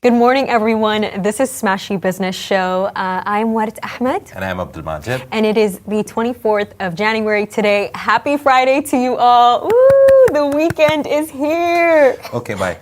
Good morning, everyone. This is Smashy Business Show. I'm Warit Ahmed. And I'm Abdul Majid. And it is the 24th of January today. Happy Friday to you all. Ooh, the weekend is here. Okay, bye.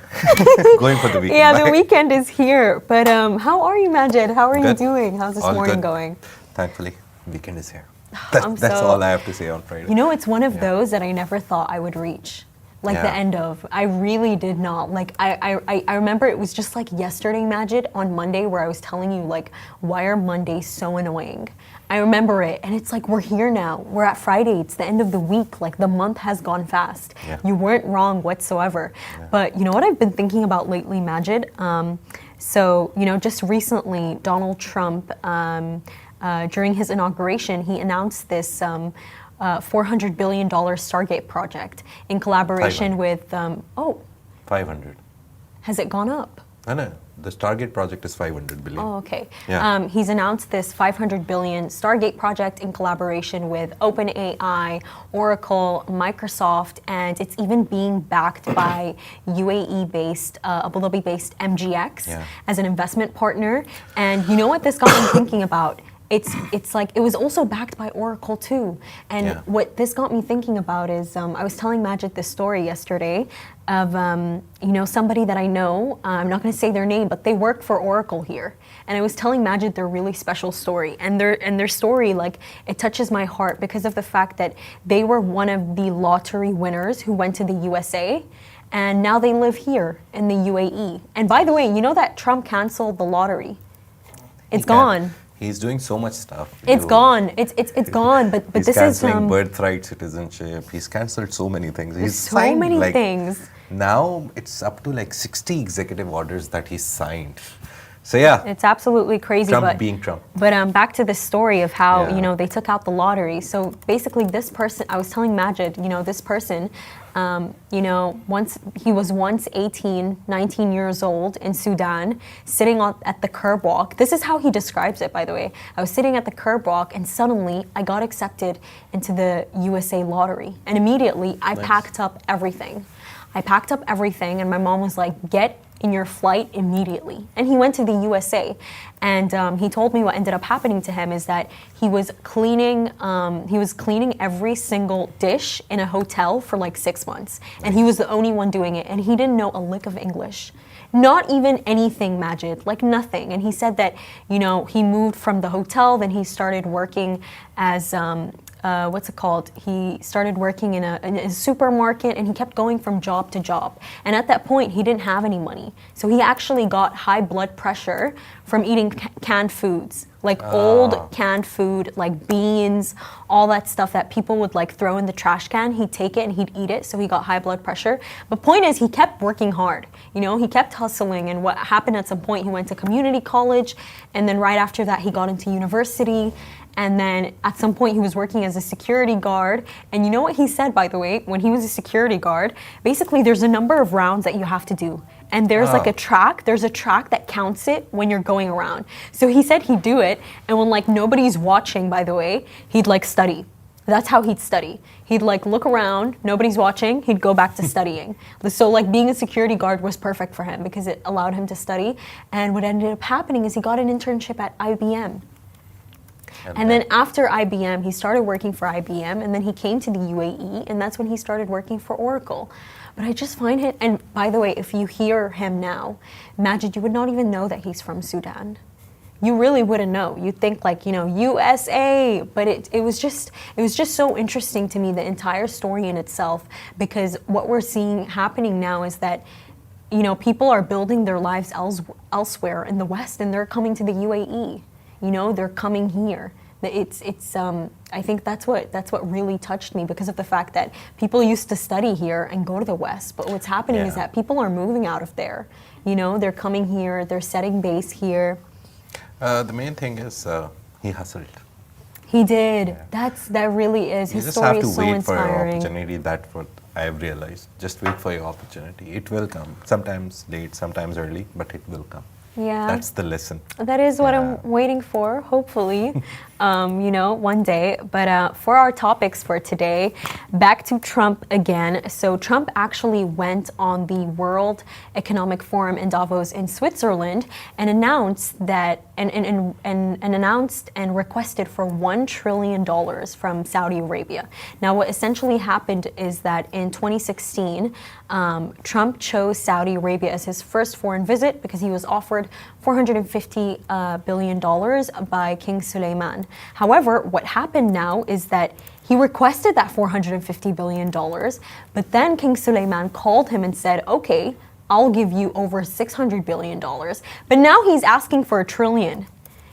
Going for the weekend. Yeah, bye. the weekend is here. But how are you, Majid? How are you doing? How's this all morning good. going? Thankfully, weekend is here. That's all I have to say on Friday. You know, it's one of those that I never thought I would reach. Like the end of. I really did not. Like, I remember it was just like yesterday, Majid, on Monday, where I was telling you, like, why are Mondays so annoying? I remember it, and it's like, we're here now. We're at Friday. It's the end of the week. Like, the month has gone fast. Yeah. You weren't wrong whatsoever. Yeah. But you know what I've been thinking about lately, Majid? So, you know, just recently, Donald Trump, during his inauguration, he announced this $400 billion Stargate project in collaboration 500. with, 500. Has it gone up? No. The Stargate project is 500 billion. Oh, okay. Yeah. He's announced this 500 billion Stargate project in collaboration with OpenAI, Oracle, Microsoft, and it's even being backed by UAE-based, Abu Dhabi-based MGX as an investment partner. And you know what this got me thinking about? It's like it was also backed by Oracle too. And what this got me thinking about is I was telling Majid this story yesterday of you know, somebody that I know. I'm not going to say their name, but they work for Oracle here. And I was telling Majid their really special story, and their story, like, it touches my heart because of the fact that they were one of the lottery winners who went to the USA. And now they live here in the UAE. And by the way, you know that Trump canceled the lottery? It's gone. He's doing so much stuff. It's gone. It's gone. But he's this is canceling birthright citizenship. He's cancelled so many things. He's so signed, many like, things. Now it's up to like 60 executive orders that he's signed. So yeah, it's absolutely crazy. Trump being Trump. But back to the story of how you know they took out the lottery. So basically, this person, I was telling Majid, you know, this person, you know, he was once 18, 19 years old in Sudan, sitting at the curb walk. This is how he describes it, by the way. I was sitting at the curb walk, and suddenly I got accepted into the USA lottery, and immediately I packed up everything. And my mom was like, "Get in your flight immediately." And he went to the USA, and he told me what ended up happening to him is that he was cleaning every single dish in a hotel for like 6 months, and he was the only one doing it, and he didn't know a lick of English. Not even anything, Majid, like nothing. And he said that, you know, he moved from the hotel, then he started working as he started working in a supermarket, and he kept going from job to job. And at that point, he didn't have any money. So he actually got high blood pressure from eating canned foods, like old canned food, like beans, all that stuff that people would like throw in the trash can. He'd take it and he'd eat it. So he got high blood pressure. But point is, he kept working hard. You know, he kept hustling. And what happened at some point, he went to community college. And then right after that, he got into university. And then at some point he was working as a security guard. And you know what he said, by the way, when he was a security guard, basically there's a number of rounds that you have to do. And there's like there's a track that counts it when you're going around. So he said he'd do it. And when like nobody's watching, by the way, he'd like study. That's how he'd study. He'd like look around, nobody's watching, he'd go back to studying. So like being a security guard was perfect for him because it allowed him to study. And what ended up happening is he got an internship at IBM. And then after IBM, he started working for IBM, and then he came to the UAE, and that's when he started working for Oracle. But I just find it, and by the way, if you hear him now, Majid, you would not even know that he's from Sudan. You really wouldn't know. You'd think like, you know, USA, but it was just so interesting to me, the entire story in itself, because what we're seeing happening now is that, you know, people are building their lives elsewhere in the West, and they're coming to the UAE. You know, they're coming here. I think that's what really touched me, because of the fact that people used to study here and go to the West, but what's happening is that people are moving out of there. You know, they're coming here, they're setting base here. The main thing is he hustled. He did. Yeah. That really is. His story is so inspiring. You just have to wait for your opportunity. That's what I've realized. Just wait for your opportunity. It will come. Sometimes late, sometimes early, but it will come. Yeah. That's the lesson. That is what Yeah. I'm waiting for, hopefully, one day. But for our topics for today, back to Trump again. So Trump actually went on the World Economic Forum in Davos in Switzerland and announced that and announced and requested for $1 trillion from Saudi Arabia. Now, what essentially happened is that in 2016, Trump chose Saudi Arabia as his first foreign visit because he was offered $450 billion by King Suleiman. However, what happened now is that he requested that $450 billion, but then King Suleiman called him and said, okay, I'll give you over $600 billion. But now he's asking for $1 trillion.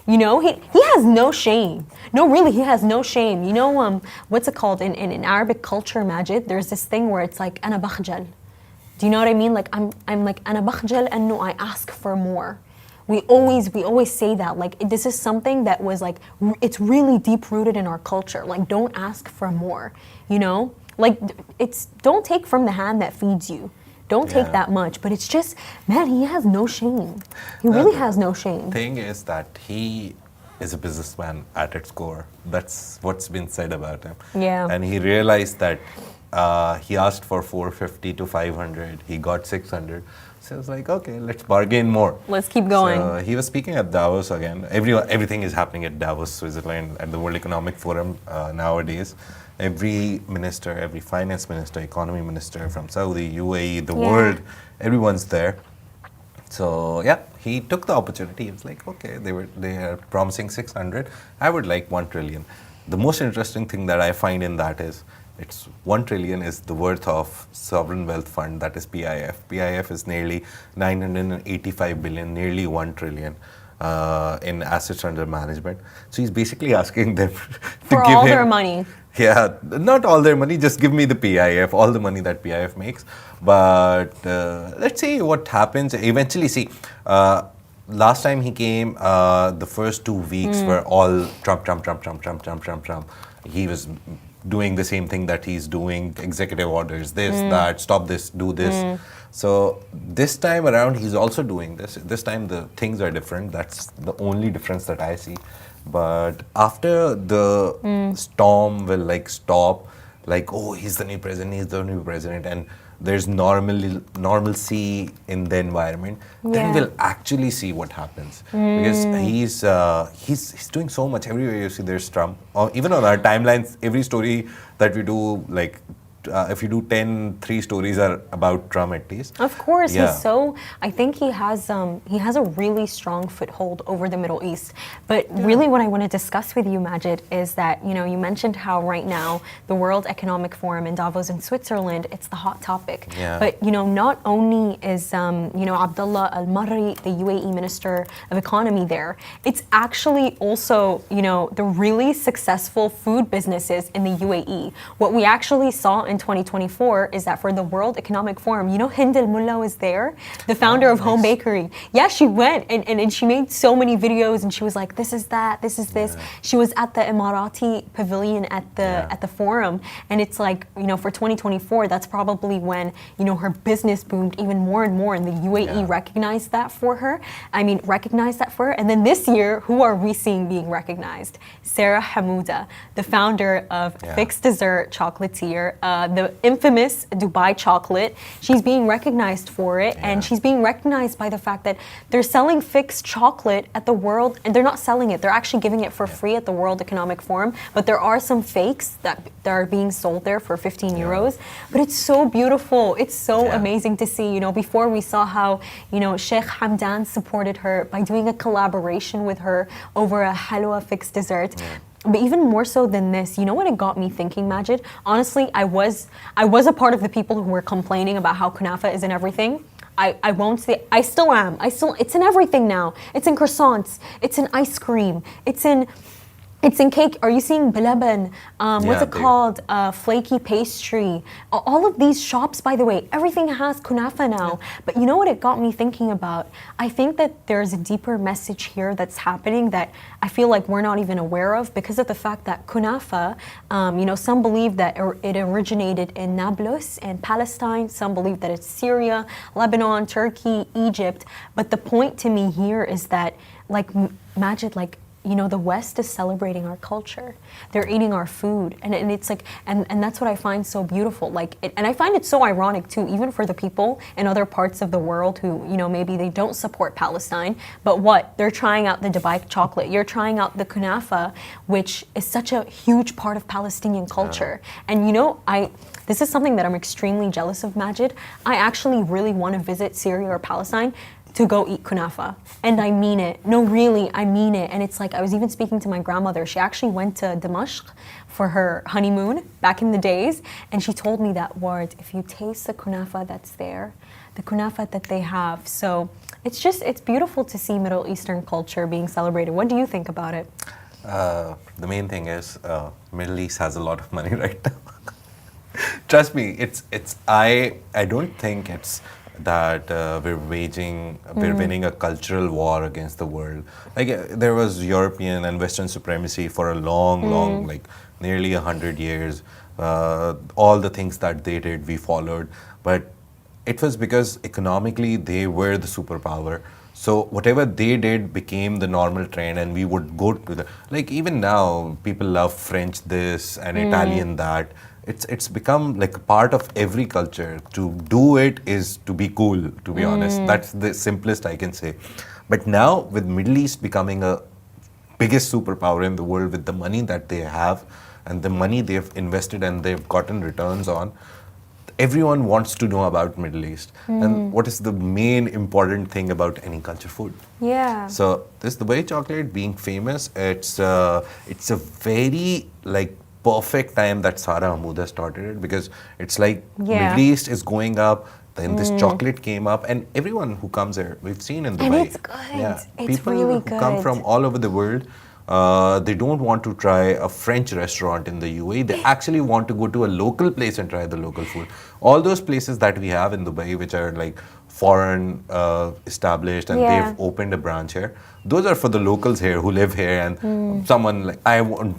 You know, he has no shame. No, really, he has no shame. You know, what's it called? In Arabic culture, Majid, there's this thing where it's like, أنا بخجل. Do you know what I mean? Like, I'm like, أنا بخجل إنه I ask for more. We always say that, like, this is something that was like, it's really deep rooted in our culture. Like, don't ask for more, you know? Like, don't take from the hand that feeds you. Don't take that much. But it's just, man, he has no shame. He really has no shame. Thing is that he is a businessman at its core. That's what's been said about him. Yeah. And he realized that he asked for 450 to 500. He got 600. So I was like, okay, let's bargain more. Let's keep going. So he was speaking at Davos again. Everything is happening at Davos, Switzerland, at the World Economic Forum nowadays. Every minister, every finance minister, economy minister from Saudi, UAE, the world, everyone's there. So yeah, he took the opportunity. He was like, okay, they are promising 600. I would like 1 trillion. The most interesting thing that I find in that is, it's 1 trillion is the worth of sovereign wealth fund, that is PIF. PIF is nearly 985 billion, nearly 1 trillion in assets under management. So he's basically asking them for to give all him, their money. Yeah, not all their money, just give me the PIF, all the money that PIF makes. But let's see what happens. Eventually, see, last time he came, the first 2 weeks were all Trump. He was doing the same thing that he's doing, executive orders, this, that, stop this, do this. So this time around, he's also doing this. This time the things are different. That's the only difference that I see. But after the storm will like stop, like, oh, he's the new president, and there's normalcy in the environment, then we'll actually see what happens. Because he's doing so much. Everywhere you see there's Trump. Or even on our timelines, every story that we do, like, if you do 3 stories are about Trump at least. Of course, I think he has a really strong foothold over the Middle East. But really what I want to discuss with you, Majid, is that, you mentioned how right now the World Economic Forum in Davos in Switzerland, it's the hot topic. Yeah. But, not only is, Abdullah Al-Marri, the UAE Minister of Economy there, it's actually also, the really successful food businesses in the UAE. What we actually saw in 2024 is that for the World Economic Forum, Hind Al-Mulla was there, the founder of Home Bakery. Yeah, she went and she made so many videos and she was like, this is that, this is this. She was at the Emirati pavilion at the forum, and it's like, for 2024, that's probably when, her business boomed even more and more, and the UAE recognized that for her. And then this year, who are we seeing being recognized? Sarah Hamouda, the founder of Fixed Dessert Chocolatier, the infamous Dubai chocolate. She's being recognized for it, and she's being recognized by the fact that they're selling fixed chocolate at the World, and they're not selling it, they're actually giving it for free at the World Economic Forum, but there are some fakes that are being sold there for 15 euros. But it's so beautiful, it's so amazing to see. Before we saw how, Sheikh Hamdan supported her by doing a collaboration with her over a halwa fixed dessert. But even more so than this, what it got me thinking, Majid? Honestly, I was a part of the people who were complaining about how kunafa is in everything. I won't say, I still am. It's in everything now. It's in croissants. It's in ice cream. It's in It's in cake. Are you seeing balaban? What's Yeah, it called? Flaky pastry. All of these shops, by the way, everything has kunafa now. But you know what it got me thinking about? I think that there's a deeper message here that's happening that I feel like we're not even aware of because of the fact that kunafa, some believe that it originated in Nablus in Palestine. Some believe that it's Syria, Lebanon, Turkey, Egypt. But the point to me here is that, like, Majid, like, the West is celebrating our culture. They're eating our food. And it's like, and that's what I find so beautiful. Like, and I find it so ironic too, even for the people in other parts of the world who, maybe they don't support Palestine, but what? They're trying out the Dubai chocolate. You're trying out the kunafa, which is such a huge part of Palestinian culture. And this is something that I'm extremely jealous of, Majid. I actually really want to visit Syria or Palestine to go eat kunafa. And I mean it. No, really, I mean it. And it's like, I was even speaking to my grandmother. She actually went to Damascus for her honeymoon back in the days. And she told me that word, if you taste the kunafa that's there, the kunafa that they have. So it's beautiful to see Middle Eastern culture being celebrated. What do you think about it? The main thing is, Middle East has a lot of money right now. Trust me, I don't think it's that we're winning a cultural war against the world. Like there was European and Western supremacy for a long, like nearly 100 years. All the things that they did, we followed. But it was because economically they were the superpower. So whatever they did became the normal trend, and we would go to like even now, people love French this and Italian that. It's become like a part of every culture. To do it is to be cool, to be honest. That's the simplest I can say. But now with Middle East becoming a biggest superpower in the world with the money that they have and the money they've invested and they've gotten returns on, everyone wants to know about Middle East. And what is the main important thing about any culture? Food. Yeah. So this Dubai chocolate being famous, it's a very like perfect time that Sara Hamouda started it, because it's like Middle East is going up, then this chocolate came up, and everyone who comes here, we've seen in Dubai. And it's good. Yeah, It's people really who good. come from all over the world, they don't want to try a French restaurant in the UAE. They actually want to go to a local place and try the local food. All those places that we have in Dubai, which are like foreign established, and they've opened a branch here, those are for the locals here who live here. And someone like, I won't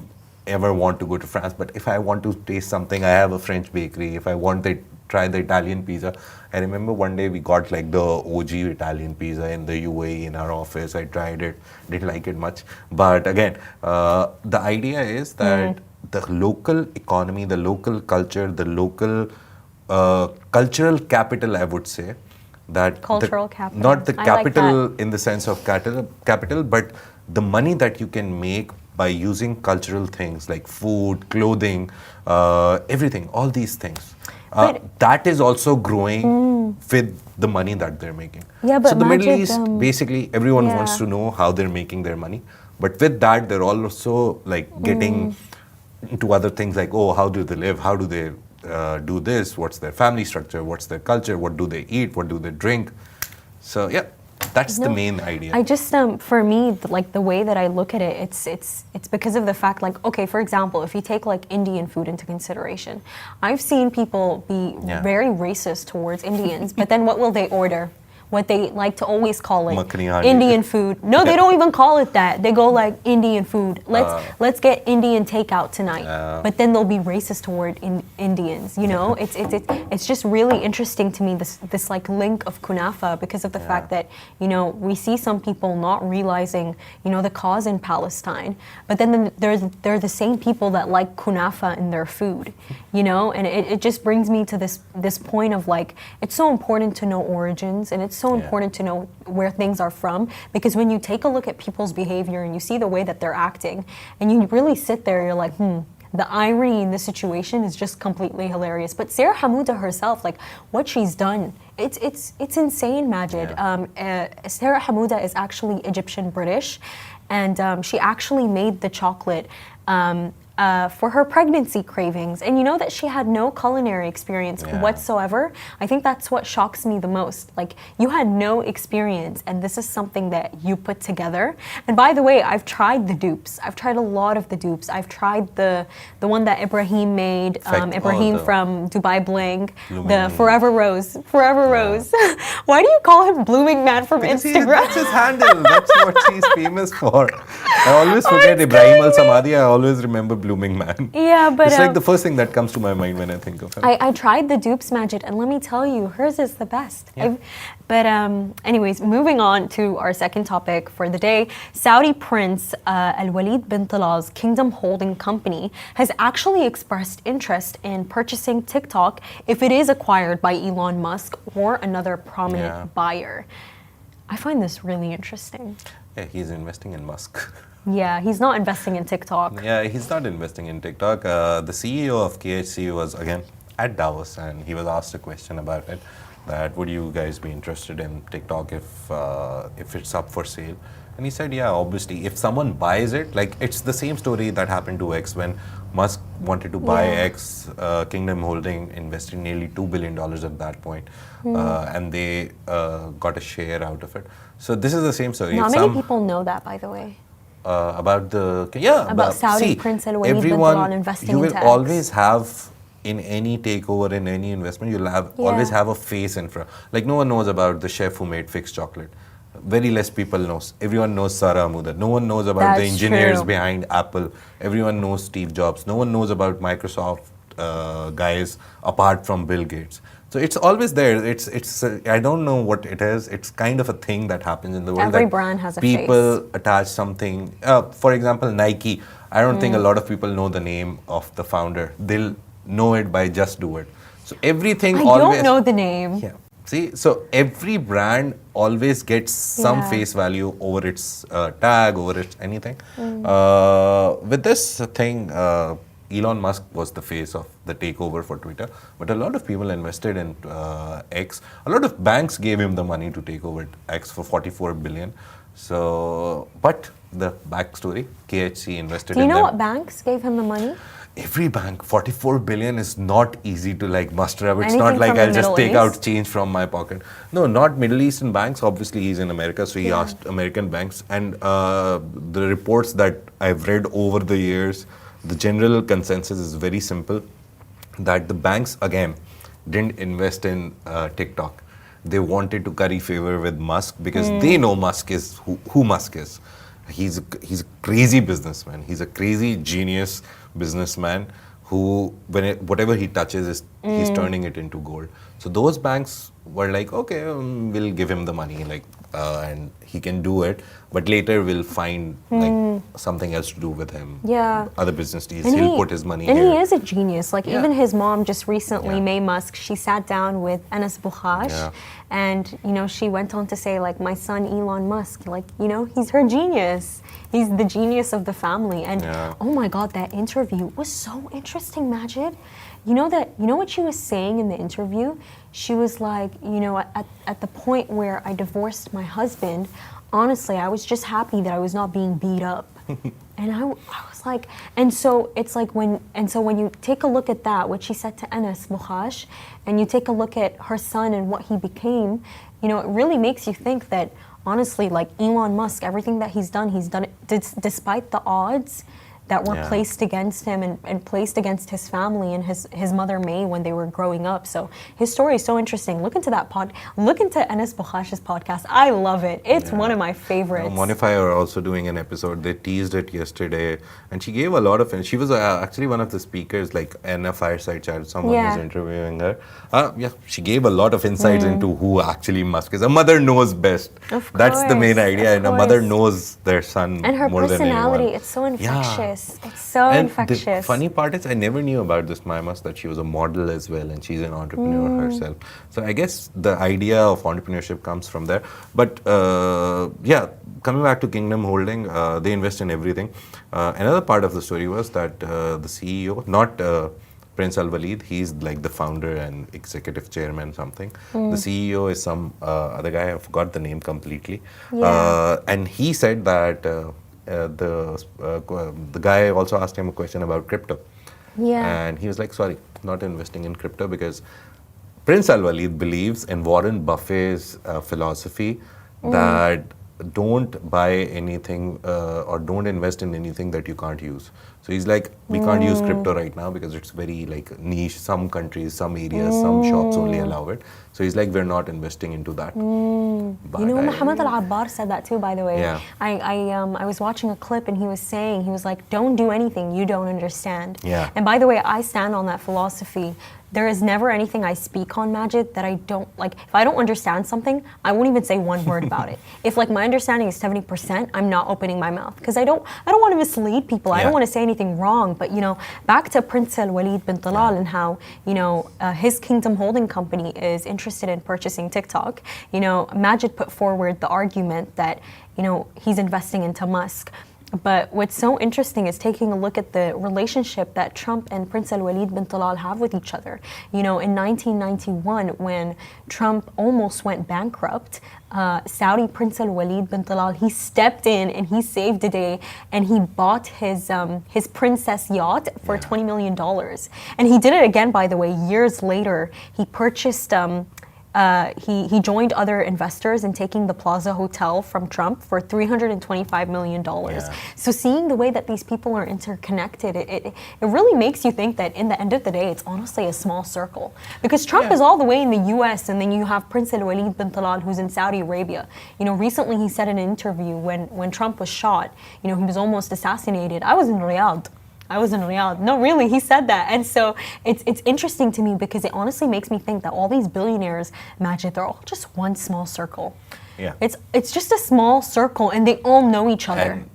ever want to go to France, but if I want to taste something, I have a French bakery. If I want to try the Italian pizza, I remember one day we got like the OG Italian pizza in the UAE in our office. I tried it, didn't like it much. But again, the idea is that the local economy, the local culture, the local cultural capital, I would say, that cultural capital. Not the I capital like in the sense of capital, but the money that you can make by using cultural things like food, clothing, everything, all these things. That is also growing with the money that they're making. Yeah, but so the Middle Majid, East, basically, everyone wants to know how they're making their money. But with that, they're also like getting into other things like, oh, how do they live? How do they do this? What's their family structure? What's their culture? What do they eat? What do they drink? So yeah, that's the main idea. I just for me, like the way that I look at it, it's because of the fact, like, okay, for example, if you take like Indian food into consideration, I've seen people be very racist towards Indians, but then what will they order? What they like to always call it Indian food. No, they don't even call it that. They go like Indian food. Let's get Indian takeout tonight. But then they'll be racist toward Indians. You know, it's just really interesting to me, this like link of kunafa, because of the fact that, you know, we see some people not realizing, you know, the cause in Palestine, but then they're the same people that like kunafa in their food. You know, and it just brings me to this point of like, it's so important to know origins, and it's so important to know where things are from, because when you take a look at people's behavior and you see the way that they're acting, and you really sit there, you're like, the irony in this situation is just completely hilarious. But Sarah Hamouda herself, like what she's done, it's insane, Majid. Sarah Hamouda is actually Egyptian British, and she actually made the chocolate for her pregnancy cravings. And you know that she had no culinary experience whatsoever. I think that's what shocks me the most. Like, you had no experience, and this is something that you put together. And by the way, I've tried the dupes. I've tried a lot of the dupes. I've tried the one that Ibrahim made, Ibrahim from Dubai Bling, the Forever Rose. Forever Rose. Why do you call him Blooming Man from Instagram? That's his handle. That's what she's famous for. I always forget Ibrahim Al Samadi. I always remember Blooming Man. Yeah, but it's like the first thing that comes to my mind when I think of him. I tried the dupes, Majid, and let me tell you, hers is the best. Yeah. Anyways, moving on to our second topic for the day, Saudi Prince Alwaleed bin Talal's Kingdom Holding Company has actually expressed interest in purchasing TikTok if it is acquired by Elon Musk or another prominent buyer. I find this really interesting. Yeah, he's investing in Musk. Yeah, he's not investing in TikTok. Yeah, he's not investing in TikTok. The CEO of KHC was, again, at Davos, and he was asked a question about it, that would you guys be interested in TikTok if it's up for sale? And he said, yeah, obviously, if someone buys it, like, it's the same story that happened to X when Musk wanted to buy X, Kingdom Holding invested nearly $2 billion at that point, and they got a share out of it. So this is the same story. Not many people know that, by the way. About Saudi Prince Alwaleed bin Talal investing you will into X. always have, in any takeover, in any investment, you'll always have a face in front. Like, no one knows about the chef who made fixed chocolate. Very less people knows. Everyone knows Sara Ahmudar. No one knows about the engineers behind Apple. Everyone knows Steve Jobs. No one knows about Microsoft guys apart from Bill Gates. So it's always there. It's I don't know what it is. It's kind of a thing that happens in the world. Every brand has a people face. Attach something. For example, Nike. I don't think a lot of people know the name of the founder. They'll know it by just do it. So everything I always. don't know the name. Yeah. See, so every brand always gets some face value over its tag, over its anything. With this thing, Elon Musk was the face of the takeover for Twitter, but a lot of people invested in X. A lot of banks gave him the money to take over X for $44 billion. So, but the backstory, KHC invested in them. Do you know what banks gave him the money? Every bank, 44 billion is not easy to like muster up. It's Anything not like from the I'll just Middle take East? out change from my pocket. No, not Middle Eastern banks. Obviously, he's in America, so he asked American banks. And the reports that I've read over the years, the general consensus is very simple, that the banks, again, didn't invest in TikTok. They wanted to curry favor with Musk because they know Musk is who Musk is. He's a crazy businessman. He's a crazy genius businessman who, whatever he touches, he's turning it into gold. So those banks were like, okay, we'll give him the money, like, and he can do it. But later we'll find like something else to do with him. Yeah. Other business deals. And He'll put his money and here. he is a genius. Like, even his mom just recently, Yeah. May Musk, she sat down with Anas Bukhash, Yeah. and, you know, she went on to say, like, my son Elon Musk, like, you know, he's her genius. He's the genius of the family. And oh my God, that interview was so interesting, Majid. You know what she was saying in the interview? She was like, you know, at the point where I divorced my husband, honestly, I was just happy that I was not being beat up. And I was like, and so when you take a look at that, what she said to Anas Bukhash, and you take a look at her son and what he became, you know, it really makes you think that, honestly, like Elon Musk, everything that he's done it despite the odds that were placed against him and placed against his family and his mother May when they were growing up. So his story is so interesting. Look into Anas Bukhash's podcast. I love it. It's one of my favorites. Monify are also doing an episode. They teased it yesterday, and she gave a lot of. She was actually one of the speakers, like in a fireside chat. Someone was interviewing her. She gave a lot of insights into who actually Musk is. A mother knows best. Of That's the main course, idea, of and a mother course. knows their son And her more than personality, anyone. it's so infectious. Yeah. It's so And infectious. the funny part is, I never knew about this Maimas, that she was a model as well, and she's an entrepreneur herself. So I guess the idea of entrepreneurship comes from there. But coming back to Kingdom Holding, they invest in everything. Another part of the story was that the CEO, not Prince Alwaleed, he's like the founder and executive chairman something. The CEO is some other guy, I forgot the name completely. And he said that the guy also asked him a question about crypto. Yeah. And he was like, sorry, not investing in crypto because Prince Alwaleed believes in Warren Buffett's philosophy that don't buy anything or don't invest in anything that you can't use. So he's like, we can't use crypto right now because it's very like niche. Some countries, some areas, some shops only allow it. So he's like, we're not investing into that. But You know, Muhammad Al-Abbar said that too, by the way. Yeah. I was watching a clip and he was like, don't do anything you don't understand. Yeah. And by the way, I stand on that philosophy. There is never anything I speak on, Majid, that I don't, like, if I don't understand something, I won't even say one word about it. If like my understanding is 70%, I'm not opening my mouth because I don't want to mislead people. I don't want to say anything wrong. But, you know, back to Prince Alwaleed bin Talal and how, you know, his Kingdom Holding Company is interested in purchasing TikTok. You know, Majid put forward the argument that, you know, he's investing into Musk. But what's so interesting is taking a look at the relationship that Trump and Prince Alwaleed bin Talal have with each other. You know, in 1991, when Trump almost went bankrupt, Saudi Prince Alwaleed bin Talal, he stepped in and he saved the day and he bought his princess yacht for $20 million. And he did it again, by the way, years later. He purchased he joined other investors in taking the Plaza Hotel from Trump for $325 million. So seeing the way that these people are interconnected, it really makes you think that in the end of the day, it's honestly a small circle. Because Trump is all the way in the US, and then you have Prince Alwaleed bin Talal, who's in Saudi Arabia. You know, recently he said in an interview when Trump was shot, you know, he was almost assassinated. I was in Riyadh. No, really, he said that. And so it's interesting to me because it honestly makes me think that all these billionaires, Majid, they're all just one small circle. Yeah. It's just a small circle and they all know each other. And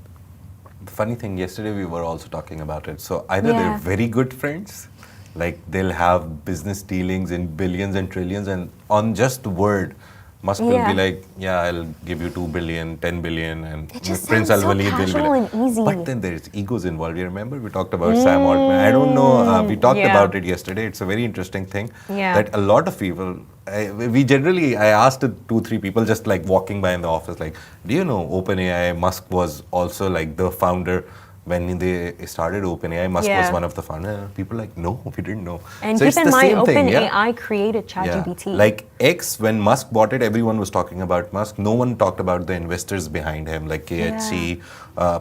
the funny thing, yesterday we were also talking about it. So either they're very good friends, like they'll have business dealings in billions and trillions, and on just the word, Musk will be like, yeah, I'll give you 2 billion, 10 billion, and Prince Alwaleed will be like, and easy. But then there's egos involved. You remember we talked about Sam Altman. I don't know. We talked about it yesterday. It's a very interesting thing that a lot of people. I asked 2-3 people just like walking by in the office, like, do you know OpenAI? Musk was also like the founder. When they started OpenAI, Musk was one of the founders. People like, no, we didn't know. And so keep in mind, OpenAI created ChatGPT. Like X, when Musk bought it, everyone was talking about Musk. No one talked about the investors behind him, like KHC,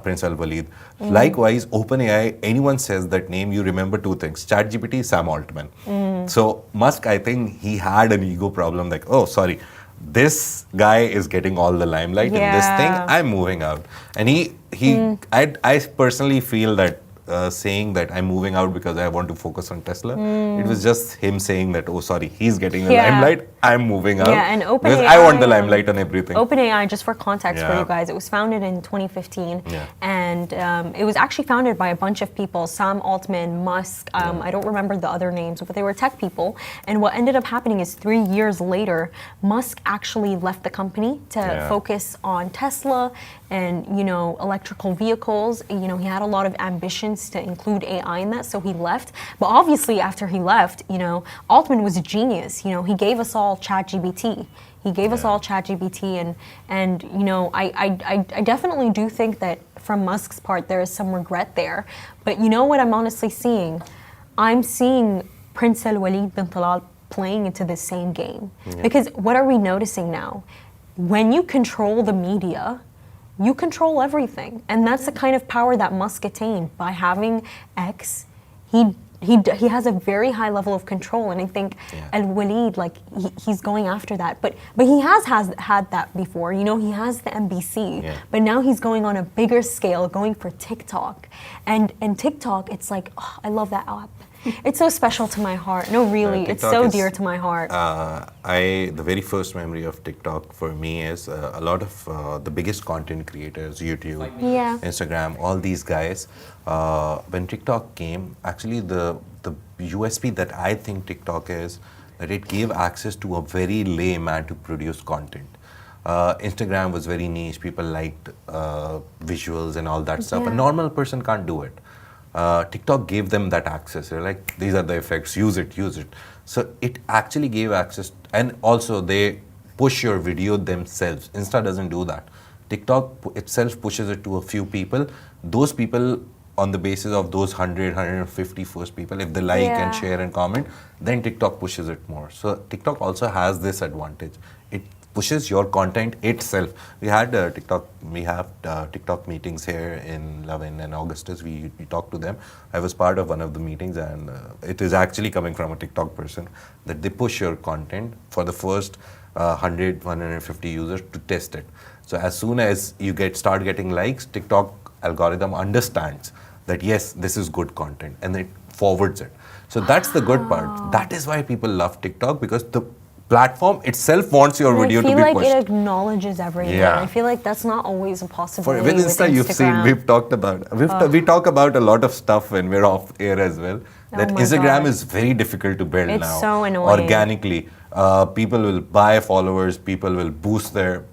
Prince Alwaleed. Likewise, OpenAI, anyone says that name, you remember 2 things. ChatGPT, Sam Altman. So Musk, I think he had an ego problem, like, oh, sorry. This guy is getting all the limelight in this thing. I'm moving out, and I personally feel that saying that I'm moving out because I want to focus on Tesla. It was just him saying that, oh, sorry, he's getting the limelight. I'm moving out. Yeah, and OpenAI, because I want the limelight on everything. OpenAI, just for context for you guys, it was founded in 2015, and it was actually founded by a bunch of people: Sam Altman, Musk. I don't remember the other names, but they were tech people. And what ended up happening is 3 years later, Musk actually left the company to focus on Tesla and, you know, electrical vehicles. You know, he had a lot of ambitions to include AI in that, so he left. But obviously, after he left, you know, Altman was a genius. You know, he gave us all ChatGPT. He gave us all ChatGPT, and you know, I definitely do think that from Musk's part there is some regret there. But you know what I'm honestly seeing? I'm seeing Prince Alwaleed bin Talal playing into the same game. Because what are we noticing now? When you control the media, you control everything. And that's the kind of power that Musk attained by having X. He has a very high level of control, and I think Alwaleed, like he's going after that. But he has had that before. You know, he has the NBC, but now he's going on a bigger scale, going for TikTok. And TikTok, it's like, oh, I love that app. It's so special to my heart. No, really, it's so dear to my heart. The very first memory of TikTok for me is a lot of the biggest content creators, YouTube, Instagram, all these guys. When TikTok came, actually the USP that I think TikTok is that it gave access to a very layman to produce content. Instagram was very niche. People liked visuals and all that stuff. A normal person can't do it. TikTok gave them that access. They're like, these are the effects, use it. So it actually gave access, and also they push your video themselves. Insta doesn't do that. TikTok itself pushes it to a few people. Those people, on the basis of those 100, 150 first people, if they like and share and comment, then TikTok pushes it more. So TikTok also has this advantage. It pushes your content itself. We have TikTok meetings here in Lovin and Augustus. We talked to them. I was part of one of the meetings, and it is actually coming from a TikTok person that they push your content for the first 100, 150 users to test it. So as soon as you start getting likes, TikTok algorithm understands that yes, this is good content, and it forwards it. So that's the good part. That is why people love TikTok, because the platform itself wants your video to be pushed. I feel like it acknowledges everything. Yeah. I feel like that's not always a possibility With Insta, you've seen, we've talked about, we talk about a lot of stuff when we're off air as well. That Instagram is very difficult to build now. It's so annoying. Organically. People will buy followers, people will boost their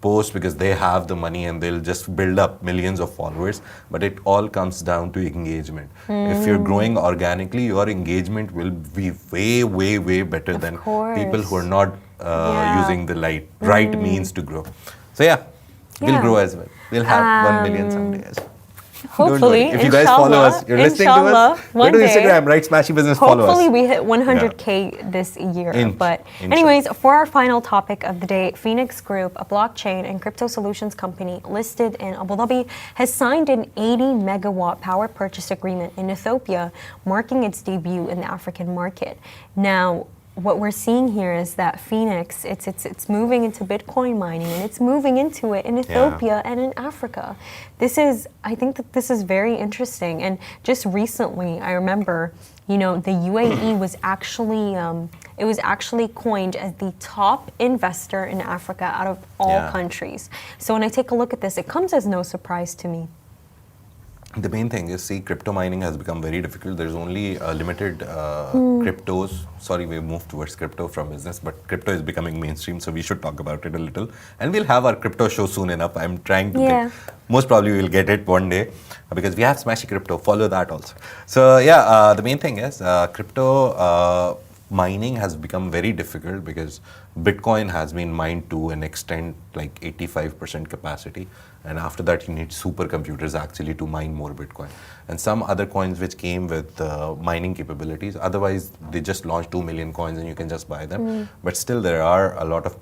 post because they have the money and they'll just build up millions of followers. But it all comes down to engagement. If you're growing organically, your engagement will be way, way, way better than people who are not using the right means to grow. So we'll grow as well. We'll have 1 million someday as well. Hopefully, if you guys follow us, you're listening to us, go to Instagram, write Smashy Business, follow us. Hopefully we hit 100K this year. Anyways, for our final topic of the day, Phoenix Group, a blockchain and crypto solutions company listed in Abu Dhabi, has signed an 80 megawatt power purchase agreement in Ethiopia, marking its debut in the African market. Now, what we're seeing here is that Phoenix, it's moving into Bitcoin mining, and it's moving into it in Ethiopia and in Africa. I think that this is very interesting. And just recently, I remember, the UAE was actually coined as the top investor in Africa out of all countries. So when I take a look at this, it comes as no surprise to me. The main thing is, crypto mining has become very difficult. There's only limited cryptos. Sorry, we moved towards crypto from business, but crypto is becoming mainstream, so we should talk about it a little. And we'll have our crypto show soon enough. I'm trying to get, most probably we'll get it one day, because we have Smashy Crypto. Follow that also. So the main thing is, crypto mining has become very difficult because Bitcoin has been mined to an extent like 85% capacity, and after that you need supercomputers actually to mine more Bitcoin. And some other coins which came with mining capabilities, otherwise they just launched 2 million coins and you can just buy them. But still there are a lot of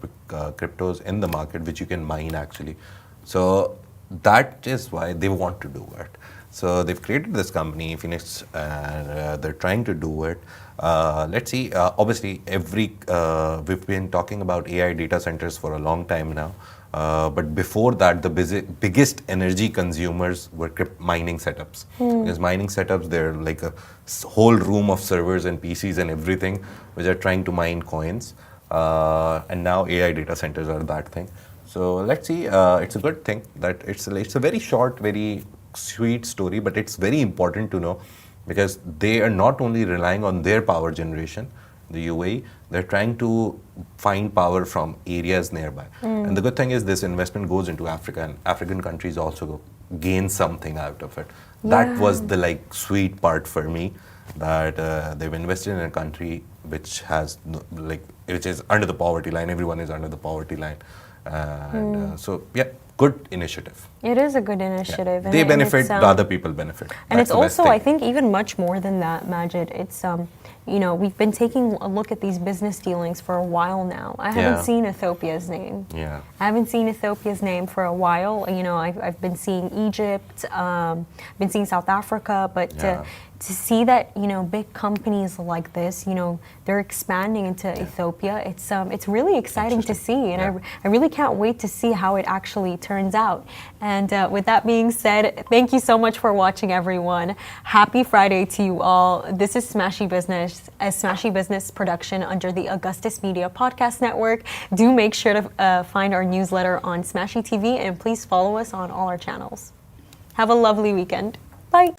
cryptos in the market which you can mine actually. So that is why they want to do it. So they've created this company, Phoenix, and they're trying to do it. Let's see, obviously we've been talking about AI data centers for a long time now. But before that, the biggest energy consumers were mining setups. Because mining setups, they're like a whole room of servers and PCs and everything, which are trying to mine coins. And now AI data centers are that thing. So let's see, it's a good thing that it's a very short, very sweet story, but it's very important to know, because they are not only relying on their power generation, the UAE, they're trying to find power from areas nearby. And the good thing is this investment goes into Africa, and African countries also gain something out of it. That was the sweet part for me, that they've invested in a country which has which is under the poverty line. Everyone is under the poverty line. And good initiative. It is a good initiative. They benefit, the other people benefit. And it's also, I think, even much more than that, Majid. It's, we've been taking a look at these business dealings for a while now. I haven't seen Ethiopia's name. I haven't seen Ethiopia's name for a while. I've been seeing Egypt, been seeing South Africa, but to see that, big companies like this, they're expanding into Ethiopia, it's really exciting to see. And I really can't wait to see how it actually turns out. And with that being said, thank you so much for watching, everyone. Happy Friday to you all. This is Smashy Business, a Smashy Business production under the Augustus Media Podcast Network. Do make sure to find our newsletter on Smashy TV, and please follow us on all our channels. Have a lovely weekend. Bye.